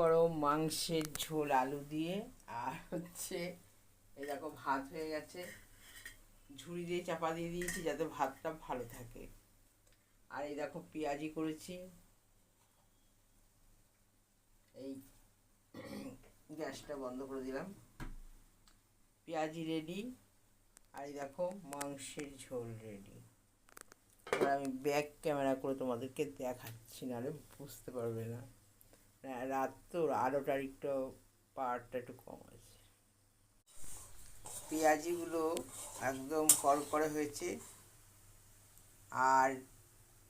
গরম মাংসের ঝোল আলু দিয়ে, আর হচ্ছে এই দেখো ভাত হয়ে গেছে, ঝুড়ি দিয়ে চাপা দিয়ে দিয়েছি যাতে ভাতটা ভালো থাকে। আর এই দেখো পেঁয়াজি করেছি, এই গ্যাসটা বন্ধ করে দিলাম, পেঁয়াজি রেডি। আর এই দেখো মাংসের ঝোল রেডি। এবার আমি ব্যাক ক্যামেরা করে তোমাদেরকে দেখাচ্ছি, নাহলে বুঝতে পারবে না। রাত তো, আলোটার একটু পাওয়ারটা একটু কম আছে। পেঁয়াজিগুলো একদম কড়কড়ে হয়েছে। আর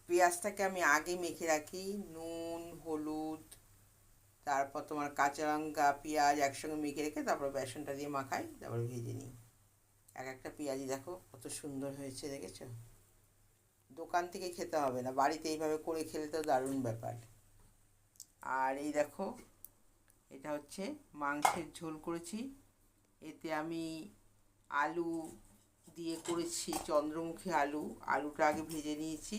পেঁয়াজটাকে আমি আগে মেখে রাখি, নুন হলুদ, তারপর তোমার কাঁচা লঙ্কা পেঁয়াজ একসঙ্গে মেখে রেখে তারপর বেসনটা দিয়ে মাখাই, তারপর ভেজে নিই। এক একটা পেঁয়াজি দেখো কত সুন্দর হয়েছে, দেখেছো? দোকান থেকে খেতে হবে না, বাড়িতে এইভাবে করে খেলে তো দারুণ ব্যাপার। আর এই দেখো, এটা হচ্ছে মাংসের ঝোল করেছি। এতে আমি আলু দিয়ে করেছি, চন্দ্রমুখী আলু। আলুটা আগে ভেজে নিয়েছি।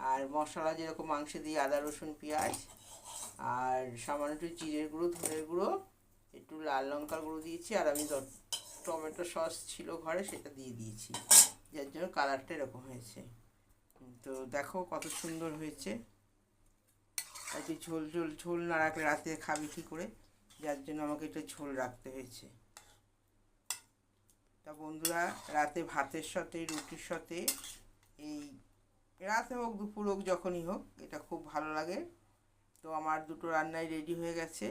আর মশলা যেরকম মাংস দিয়ে আদা রসুন পেঁয়াজ, আর সামান্য একটু জিরের গুঁড়ো ধনের গুঁড়ো, একটু লাল লঙ্কার গুঁড়ো দিয়েছি। আর আমি টমেটো সস ছিল ঘরে, সেটা দিয়ে দিয়েছি, যার জন্য কালারটা এরকম হয়েছে। তো দেখো কত সুন্দর হয়েছে। আর কি ঝোল ঝোল ঝোল না রাখলে রাতে খাবি কী করে, যার জন্য আমাকে একটু ঝোল রাখতে হয়েছে। তা বন্ধুরা, রাতে ভাতের সাথে রুটির সাথে, এই রাতে হোক দুপুর হোক যখনই হোক, এটা খুব ভালো লাগে। তো আমার দুটো রান্নাই রেডি হয়ে গেছে,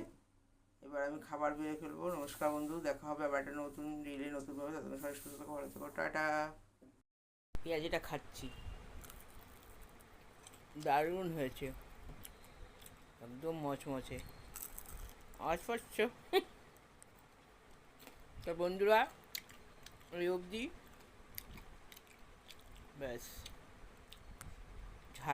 এবার আমি খাবার বেড়ে ফেলবো। নমস্কার বন্ধু, দেখা হবে আবার একটা নতুন রিলে নতুনভাবে। তাদের সবাই সুস্থ থাকো, ভালো থেকো, টাটা। পেঁয়াজিটা খাচ্ছি, দারুণ হয়েছে, একদম মচমচে। আওয়াজ পাচ্ছ? তা বন্ধুরা, এই অবধি, ব্যাস।